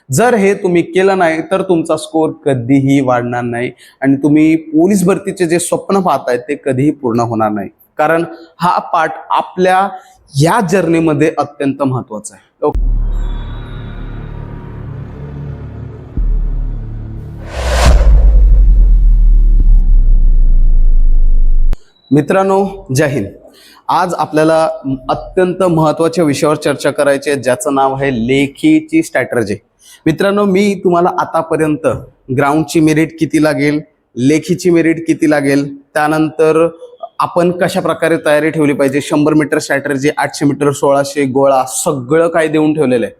जर हे तुम्ही केलं नाही तर तुमचा स्कोर कधीही वाढणार नाही आणि तुम्ही पोलीस भरतीचे जे स्वप्न पाहताय ते कधीही पूर्ण होणार नाही. कारण हा पार्ट आपल्या या जर्नीमध्ये अत्यंत महत्वाचा आहे. मित्रांनो, जय हिंद. आज आपल्याला अत्यंत महत्त्वाच्या विषयावर चर्चा करायची आहे, ज्याचं नाव आहे लेखीची स्ट्रॅटर्जी. मित्रांनो, मी तुम्हाला आतापर्यंत ग्राउंडची मेरिट किती लागेल, लेखीची मेरिट किती लागेल, त्यानंतर आपण कशा प्रकारे तयारी ठेवली पाहिजे, 100 मीटर स्ट्रॅटर्जी, 800 मीटर, 1600 गोळा, सगळं काही देऊन ठेवलेलं आहे.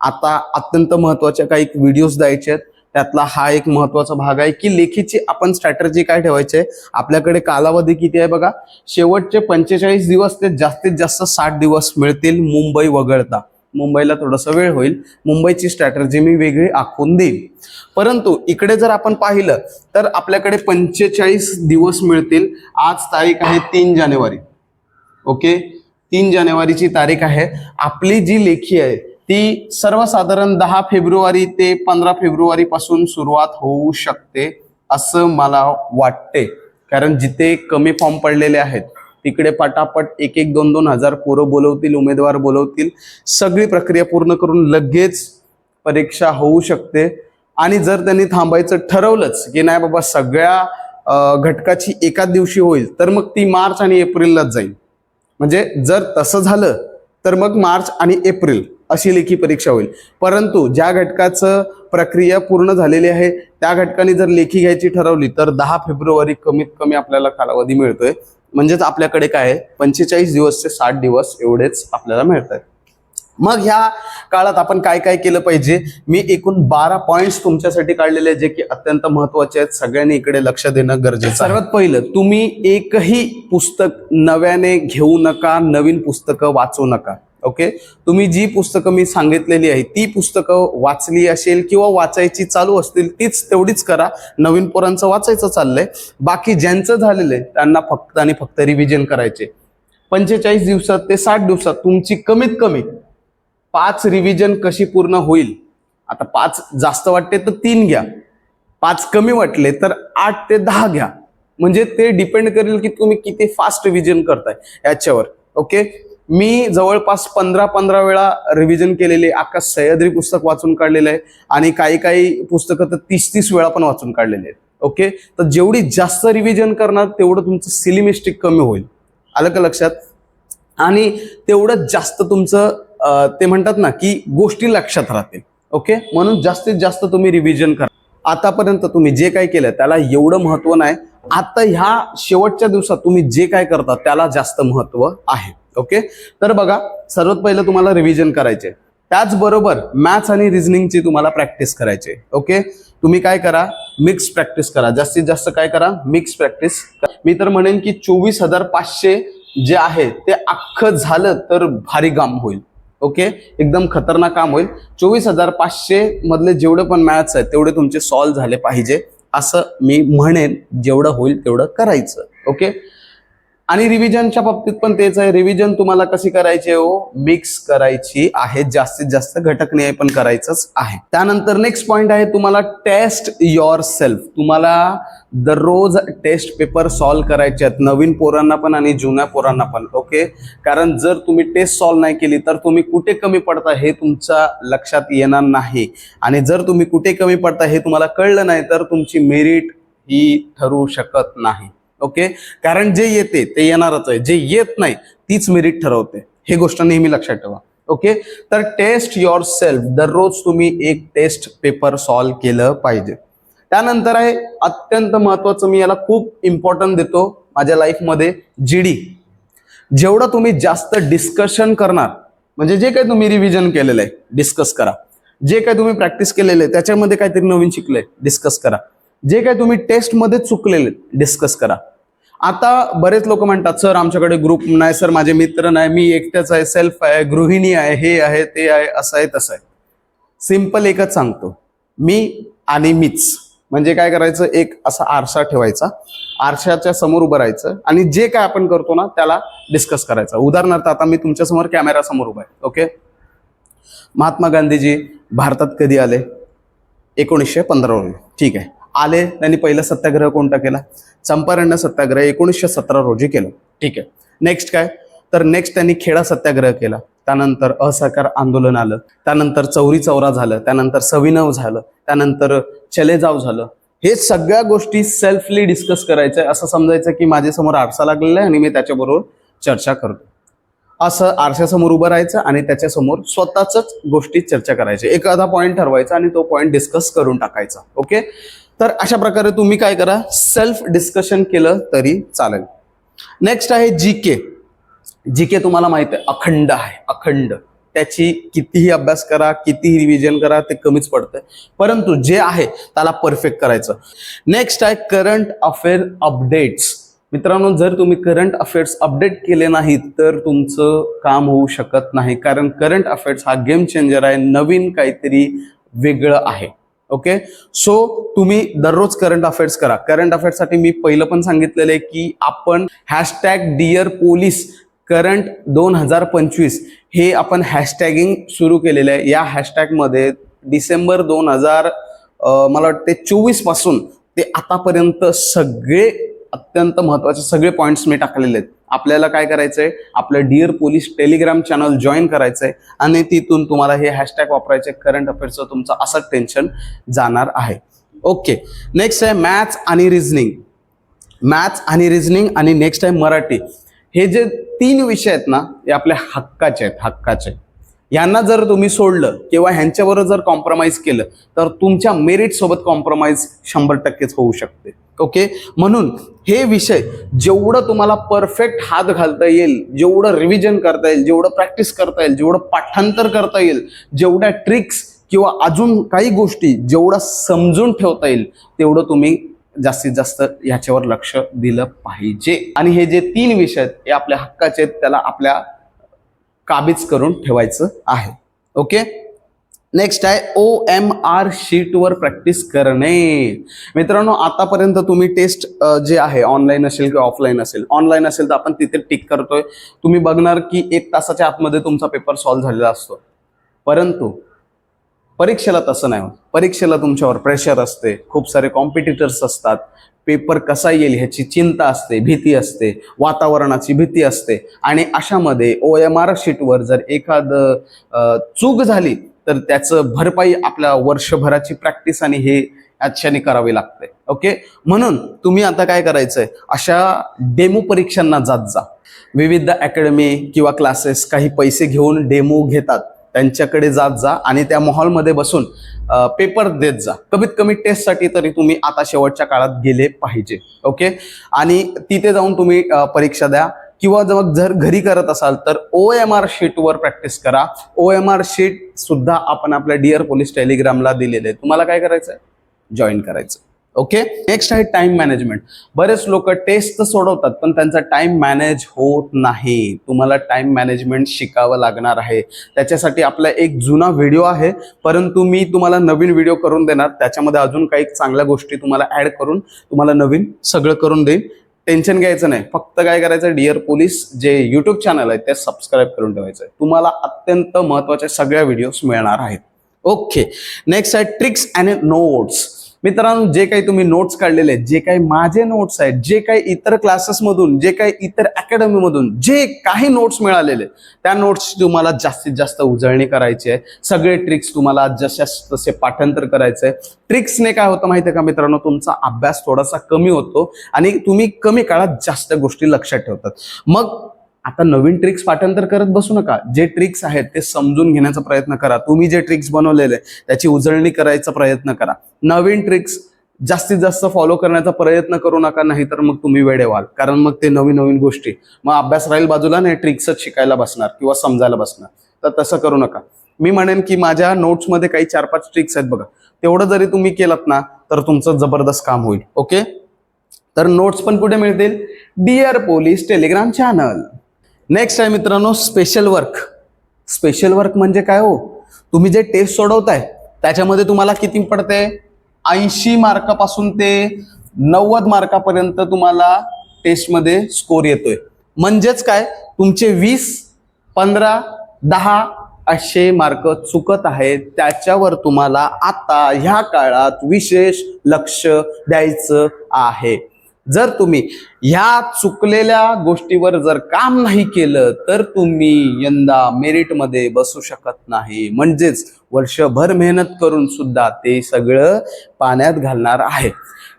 आता अत्यंत महत्त्वाच्या काही व्हिडिओज द्यायचे आहेत. त्यातला हा एक महत्त्वाचा भाग आहे की लेखीची आपण स्ट्रॅटर्जी काय ठेवायची आहे. आपल्याकडे कालावधी किती आहे बघा, शेवटचे 45 दिवस ते जास्तीत जास्त 60 दिवस मिळतील मुंबई वगळता. मुंबईला थोडासा वेळ होईल, मुंबईची स्ट्रॅटर्जी मी वेगळी आखून देईन. परंतु इकडे जर आपण पाहिलं तर आपल्याकडे 45 दिवस मिळतील. आज तारीख आहे 3 जानेवारी. ओके, 3 जानेवारीची तारीख आहे. आपली जी लेखी आहे ती सर्वसाधारण 10 फेब्रुवारी ते 15 फेब्रुवारी पासून सुरुवात होऊ शकते असं मला वाटते. कारण जिथे कमी फॉर्म पडलेले आहेत तिकडे पटापट 1-2 हजार पोरं बोलवतील, उमेदवार बोलवतील. सगळी प्रक्रिया पूर्ण करून लगेच परीक्षा होऊ शकते. आणि जर त्यांनी थांबायचं ठरवलंच की नाही बाबा सगळ्या घटकाची एकाच दिवशी होईल, तर मग ती मार्च आणि एप्रिललाच जाईल. म्हणजे जर तसं झालं तर मग मार्च आणि एप्रिल अशी लेखी परीक्षा होईल. परंतु ज्या घटकाचं प्रक्रिया पूर्ण झालेली आहे त्या घटकाने जर लेखी घ्यायची ठरवली तर 10 फेब्रुवारी कमीत कमी आपल्याला कालावधी मिळतोय. म्हणजेच आपल्याकडे काय आहे, 45 दिवस ते 60 दिवस एवढेच आपल्याला मिळत आहेत. मग ह्या काळात आपण काय काय केलं पाहिजे, मी एकूण 12 पॉइंट्स तुमच्यासाठी काढलेले आहेत जे की अत्यंत महत्वाचे आहेत. सगळ्यांनी इकडे लक्ष देणं गरजेचं. सर्वात पहिलं, तुम्ही एकही पुस्तक नव्याने घेऊ नका, नवीन पुस्तकं वाचू नका. ओके, तुम्ही जी पुस्तकं मी सांगितलेली आहे ती पुस्तकं वाचली असेल किंवा वाचायची चालू असतील तीच तेवढीच करा. नवीन पोरांचं वाचायचं चाललंय, बाकी ज्यांचं झालेलं आहे त्यांना फक्त आणि फक्त रिव्हिजन करायचे. 45 दिवसात ते 60 दिवसात तुमची कमीत कमी 5 रिव्हिजन कशी पूर्ण होईल. आता 5 जास्त वाटते तर 3 घ्या, 5 कमी वाटले तर 8 ते 10 घ्या. म्हणजे ते डिपेंड करेल की तुम्ही किती फास्ट रिव्हिजन करताय याच्यावर. ओके, मी जवळपास 15 वेळा रिव्हिजन केलेले, आकाश सह्याद्री पुस्तक वाचून काढलेलं आहे आणि काही पुस्तकं तर 30 वेळा पण वाचून काढलेले आहेत. ओके, तर जेवढी जास्त रिव्हिजन करणार तेवढं तुमचं सिली मिस्टेक कमी होईल. आलं का लक्षात? आणि तेवढं जास्त तुमचं ते म्हणतात ना की गोष्टी लक्षात राहतील. ओके, म्हणून जास्तीत जास्त तुम्ही रिव्हिजन करा. आतापर्यंत तुम्ही जे काय केलं त्याला एवढं महत्व नाही. आता ह्या शेवटच्या दिवसात तुम्ही जे काय करता त्याला जास्त महत्व आहे. ओके, तर बघा, सर्वात पहिलं तुम्हाला रिव्हिजन करायचे, त्याचबरोबर मॅथ्स आणि रिझनिंगची तुम्हाला प्रॅक्टिस करायची. ओके, तुम्ही काय करा, मिक्स प्रॅक्टिस करा. जास्तीत जास्त काय करा, मिक्स प्रॅक्टिस. मी तर म्हणेन की 24,500 जे आहे ते अख्खं झालं तर भारी काम होईल. ओके, एकदम खतरनाक काम होईल. 24,500 मधले जेवढे पण मॅथ्स आहेत तेवढे तुमचे सॉल्व्ह झाले पाहिजे असं मी म्हणेन. जेवढं होईल तेवढं करायचं. ओके, आणि रिव्हिजनच्या बाबतीत पण तेच आहे. रिव्हिजन तुम्हाला कशी करायची हो, मिक्स करायची आहे. जास्तीत जास्त घटकनिहाय पण करायचंच आहे. त्यानंतर नेक्स्ट पॉइंट आहे, तुम्हाला टेस्ट युअर सेल्फ. तुम्हाला दररोज टेस्ट पेपर सॉल्व्ह करायचे आहेत, नवीन पोरांना पण आणि जुन्या पोरांना पण. ओके, कारण जर तुम्ही टेस्ट सॉल्व्ह नाही केली तर तुम्ही कुठे कमी पडता हे तुमच्या लक्षात येणार नाही. आणि जर तुम्ही कुठे कमी पडता हे तुम्हाला कळलं नाही तर तुमची मेरिट ही ठरू शकत नाही. ओके, कारण जे येते ते येणारच आहे, जे येत नाही तीच मेरिट ठरवते. हे गोष्ट नेहमी लक्षात ठेवा. ओके, तर टेस्ट युअर सेल्फ, दररोज तुम्ही एक टेस्ट पेपर सॉल्व्ह केलं पाहिजे. त्यानंतर आहे अत्यंत महत्वाचं, मी याला खूप इम्पॉर्टन्ट देतो माझ्या लाईफमध्ये, जीडी. जेवढं तुम्ही जास्त डिस्कशन करणार, म्हणजे जे काही तुम्ही रिव्हिजन केलेलं आहे डिस्कस करा, जे काही तुम्ही प्रॅक्टिस केलेलं आहे त्याच्यामध्ये काहीतरी नवीन शिकलंय डिस्कस करा, जे काही तुम्ही टेस्टमध्ये चुकलेले डिस्कस करा. आता बरेच लोक म्हणतात सर आमच्याकडे ग्रुप नाही, सर माझे मित्र नाही, मी एकटेच आहे, सेल्फ आहे, गृहिणी आहे, हे आहे ते आहे, असं आहे तसं आहे. सिंपल एकच सांगतो, मी आणि मीच. म्हणजे काय करायचं, एक असा आरसा ठेवायचा, आरशाच्या समोर उभं राहायचं आणि जे काय आपण करतो ना त्याला डिस्कस करायचं. उदाहरणार्थ आता मी तुमच्या समोर कॅमेरा समोर उभा आहे. ओके, महात्मा गांधीजी, भारतात कधी आले? 1915 रोजी. ठीक आहे. आले, त्यांनी पहिला सत्याग्रह कोणता केला? चंपारण्य सत्याग्रह 1917 रोजी केलं. ठीक आहे. नेक्स्ट काय? तर नेक्स्ट त्यांनी खेडा सत्याग्रह केला. त्यानंतर असहकार आंदोलन आलं, त्यानंतर चौरी चौरा झालं, त्यानंतर सविनव झालं, त्यानंतर चलेजाव झालं. हे सगळ्या गोष्टी सेल्फली डिस्कस करायचं. असं समजायचं की माझ्यासमोर आरसा लागलेला आहे आणि मी त्याच्याबरोबर चर्चा करतो. असं आरशासमोर उभं राहायचं आणि त्याच्यासमोर स्वतःच गोष्टी चर्चा करायची. एखादा पॉईंट ठरवायचा आणि तो पॉईंट डिस्कस करून टाकायचा. ओके. तर अशा प्रकारे तुम्ही काय करा, सेल्फ डिस्कशन केलं तरी चालेल. नेक्स्ट आहे जीके. जीके तुम्हाला माहित आहे अखंड आहे, अखंड. त्याची कितीही अभ्यास करा, कितीही रिव्हिजन करा, ते कमीच पडतंय. परंतु जे आहे त्याला परफेक्ट करायचं. नेक्स्ट आहे करंट अफेअर अपडेट्स. मित्रांनो, जर तुम्ही करंट अफेअर्स अपडेट केले नाहीत तर तुमचं काम होऊ शकत नाही. कारण करंट अफेअर्स हा गेम चेंजर आहे, नवीन काहीतरी वेगळं आहे. ओके. सो तुम्ही दररोज करंट अफेअर्स करा. करंट अफेअर्ससाठी मी पहिलं पण सांगितलेलं आहे की आपण हॅशटॅग डिअर पोलीस करंट 2025 हे आपण हॅशटॅगिंग सुरू केलेलं आहे. या हॅशटॅगमध्ये डिसेंबर 2024 पासून ते आतापर्यंत सगळे अत्यंत महत्वाचे सगळे पॉइंट्स मी टाकलेले आहेत. आपल्याला काय करायचंय, आपलं Dear Police Telegram channel join करायचंय आणि तिथून तुम्हाला हे हॅशटॅग वापरायचे. करंट अफेअर्सचं तुमचं असं टेन्शन जाणार आहे. ओके. नेक्स्ट आहे मॅथ्स आणि रिझनिंग. मॅथ्स आणि रिझनिंग आणि नेक्स्ट आहे मराठी. हे जे 3 विषय आहेत ना, हे आपल्या हक्काचे आहेत, हक्काचे. यांना जर तुम्ही सोडलं किंवा ह्यांच्याबरोबर जर कॉम्प्रोमाइज केलं तर तुमच्या मेरिट सोबत कॉम्प्रोमाइज 100% होऊ शकते. ओके. म्हणून हे विषय जेवढं तुम्हाला परफेक्ट हात घालता येईल, जेवढं रिव्हिजन करता येईल, जेवढं प्रॅक्टिस करता येईल, जेवढं पाठांतर करता येईल, जेवढ्या ट्रिक्स किंवा अजून काही गोष्टी जेवढं समजून ठेवता येईल तेवढं तुम्ही जास्तीत जास्त ह्याच्यावर लक्ष दिलं पाहिजे. आणि हे जे 3 विषय आहेत हे आपल्या हक्काचे आहेत, त्याला आपल्या काबीज करून ठेवायचं आहे. ओके. नेक्स्ट आहे OMR शीटवर प्रॅक्टिस करणे. मित्रांनो, आतापर्यंत तुम्ही टेस्ट जे आहे ऑनलाईन असेल किंवा ऑफलाईन असेल, ऑनलाईन असेल तर आपण तिथे टिक करतोय. तुम्ही बघणार की 1 तासाच्या आतमध्ये तुमचा पेपर सॉल्व्ह झालेला असतो. परंतु परीक्षेला तसं नाही होत. परीक्षेला तुमच्यावर प्रेशर असते, खूप सारे कॉम्पिटिटर्स असतात, पेपर कसा येईल ह्याची चिंता असते, भीती असते, वातावरणाची भीती असते. आणि अशामध्ये OMR शीटवर जर एखादं चूक झाली तर त्याचं भरपाई आपल्या वर्षभराची प्रॅक्टिस आणि हे याच्याने करावी लागते. ओके. म्हणून तुम्ही आता काय करायचंय, अशा डेमो परीक्षांना जात जा. विविध अकॅडमी किंवा क्लासेस काही पैसे घेऊन डेमो घेतात, त्यांच्याकडे जात जा आणि त्या मॉलमध्ये बसून पेपर देत जा. कमीत कमी टेस्टसाठी तरी तुम्ही आता शेवटच्या काळात गेले पाहिजे. ओके. आणि तिथे जाऊन तुम्ही परीक्षा द्या. किंवा जर घरी करत असाल तर OMR शीटवर प्रॅक्टिस करा. OMR शीट सुद्धा आपण आपल्या डिअर पोलीस टेलिग्रामला दिलेले आहे. तुम्हाला काय करायचंय, जॉईन करायचं. ओके. नेक्स्ट आहे टाइम मॅनेजमेंट. बरेच लोक टेस्ट तर सोडवतात पण त्यांचा टाइम मॅनेज होत नाही. तुम्हाला टाइम मॅनेजमेंट शिकावं लागणार आहे. त्याच्यासाठी आपला एक जुना व्हिडिओ आहे, परंतु मी तुम्हाला नवीन व्हिडिओ करून देणार. त्याच्यामध्ये अजून काही चांगल्या गोष्टी तुम्हाला ऍड करून तुम्हाला नवीन सगळं करून देईन. टेन्शन घ्यायचं नाही. फक्त काय करायचं, डिअर पोलीस जे युट्यूब चॅनल आहे ते सबस्क्राईब करून ठेवायचं. तुम्हाला अत्यंत महत्त्वाच्या सगळ्या व्हिडिओज मिळणार आहेत. ओके. नेक्स्ट आहे ट्रिक्स अँड नोट्स. मित्रांनो, जे काही तुम्ही नोट्स काढलेले आहेत, जे काही माझे नोट्स आहेत, जे काही इतर क्लासेसमधून, जे काही इतर अकॅडमीमधून जे काही नोट्स मिळालेले त्या नोट्सची तुम्हाला जास्तीत जास्त उजळणी करायची आहे. सगळे ट्रिक्स तुम्हाला जशा तसे पाठांतर करायचं आहे. ट्रिक्सने काय होतं माहिती आहे का मित्रांनो, तुमचा अभ्यास थोडासा कमी होतो आणि तुम्ही कमी काळात जास्त गोष्टी लक्षात ठेवतात. मग आता नवीन ट्रिक्स पाठांतर करत बसू नका. जे ट्रिक्स आहेत ते समजून घेण्याचा प्रयत्न करा. तुम्ही जे ट्रिक्स बनवलेले त्याची उजळणी करायचा प्रयत्न करा. नवीन ट्रिक्स जास्तीत जास्त फॉलो करण्याचा प्रयत्न करू नका, नाहीतर मग तुम्ही वेडे व्हाल. कारण मग ते नवीन नवीन गोष्टी, मग अभ्यास राहील बाजूला नाही, ट्रिक्सच शिकायला बसणार किंवा समजायला बसणार. तर तसं करू नका. मी म्हणेन की माझ्या नोट्समध्ये काही 4-5 ट्रिक्स आहेत बघा. तेवढं जरी तुम्ही केलात ना तर तुमचं जबरदस्त काम होईल. ओके. तर नोट्स पण कुठे मिळतील, Dear Police Telegram channel. Next आहे मित्रांनो स्पेशल वर्क. स्पेशल वर्क म्हणजे काय हो, तुम्ही जे टेस्ट सोडवताय त्याच्यामध्ये तुम्हाला किती पडते, 80 मार्कापासून ते 90 मार्कापर्यंत तुम्हाला टेस्टमध्ये स्कोर येतोय. म्हणजेच काय, तुमचे 20, 15, 10, असे मार्क चुकत आहेत त्याच्यावर तुम्हाला आता ह्या काळात विशेष लक्ष द्यायचं आहे. जर तुम्ही ह्या चुकलेल्या गोष्टीवर जर काम नाही केलं तर तुम्ही यंदा मेरिटमध्ये बसू शकत नाही. म्हणजेच वर्षभर मेहनत करून सुद्धा ते सगळं पाण्यात घालणार आहे.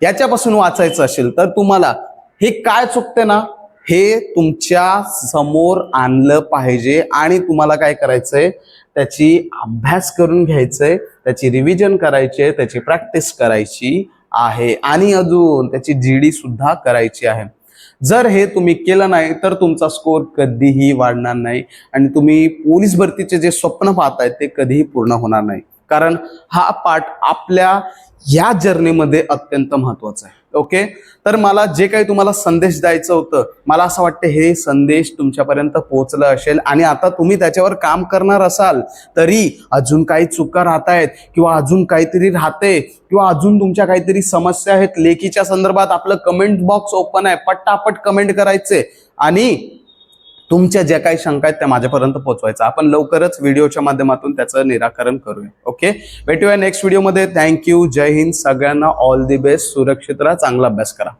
याच्यापासून वाचायचं असेल तर तुम्हाला हे काय चुकते ना हे तुमच्या समोर आणलं पाहिजे आणि तुम्हाला काय करायचंय त्याची अभ्यास करून घ्यायचंय, त्याची रिव्हिजन करायची, त्याची प्रॅक्टिस करायची आहे आणि अजून त्याची जीडी सुद्धा करायची आहे. जर हे तुम्ही केलं नाही तर तुमचा स्कोर कधीही वाढणार नाही आणि तुम्ही पोलीस भरतीचे जे स्वप्न पाहताय ते कधीही पूर्ण होणार नाही. कारण हा पाठ आपल्या या जर्नीमध्ये अत्यंत महत्वाचा आहे. ओके, तर मला जे काही तुम्हाला संदेश द्यायचं होतं मला असं वाटतं हे संदेश तुमच्यापर्यंत पोहोचलं असेल आणि आता तुम्ही त्याच्यावर काम करणार असाल तरी अजून काही चुका राहत आहेत किंवा अजून काहीतरी राहते किंवा अजून तुमच्या काहीतरी समस्या आहेत लेखीच्या संदर्भात आपलं कमेंट बॉक्स ओपन आहे. पटापट कमेंट करायचे आणि तुमच्या ज्या काही शंका आहेत त्या माझ्यापर्यंत पोहोचवायचा. आपण लवकरच व्हिडिओच्या माध्यमातून त्याचं निराकरण करूया. ओके, भेटूया नेक्स्ट व्हिडिओमध्ये. थँक्यू. जय हिंद. सगळ्यांना ऑल दी बेस्ट. सुरक्षित राहा, चांगला अभ्यास करा.